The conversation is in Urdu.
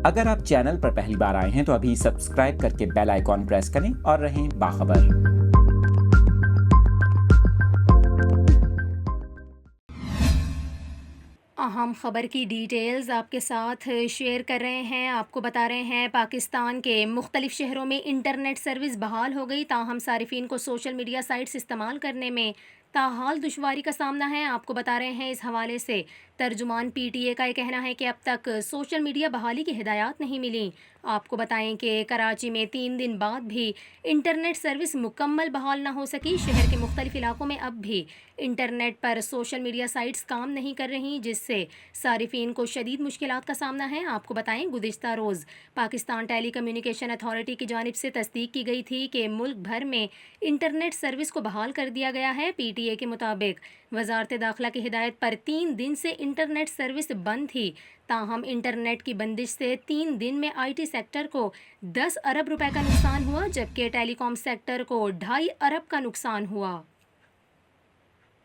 اگر آپ چینل پر پہلی بار آئے ہیں تو ابھی سبسکرائب کر کے بیل آئیکن پریس کریں اور رہیں باخبر۔ اہم خبر کی ڈیٹیلز آپ کے ساتھ شیئر کر رہے ہیں۔ آپ کو بتا رہے ہیں پاکستان کے مختلف شہروں میں انٹرنیٹ سروس بحال ہو گئی، تاہم صارفین کو سوشل میڈیا سائٹس استعمال کرنے میں تاحال دشواری کا سامنا ہے۔ آپ کو بتا رہے ہیں اس حوالے سے ترجمان پی ٹی اے کا یہ کہنا ہے کہ اب تک سوشل میڈیا بحالی کی ہدایات نہیں ملیں۔ آپ کو بتائیں کہ کراچی میں 3 دن بعد بھی انٹرنیٹ سروس مکمل بحال نہ ہو سکی۔ شہر کے مختلف علاقوں میں اب بھی انٹرنیٹ پر سوشل میڈیا سائٹس کام نہیں کر رہی، جس سے صارفین کو شدید مشکلات کا سامنا ہے۔ آپ کو بتائیں گزشتہ روز پاکستان ٹیلی کمیونیکیشن اتھارٹی کی جانب سے تصدیق کی گئی تھی کہ ملک بھر میں انٹرنیٹ سروس کو بحال کر دیا گیا ہے۔ پی ٹی اے کے مطابق وزارت داخلہ کی ہدایت پر 3 دن سے انٹرنیٹ سروس بند تھی، تاہم انٹرنیٹ کی بندش سے 3 دن میں آئی ٹی سیکٹر کو 10 ارب روپے کا نقصان ہوا، جبکہ ٹیلی کام سیکٹر کو 2.5 ارب کا نقصان ہوا۔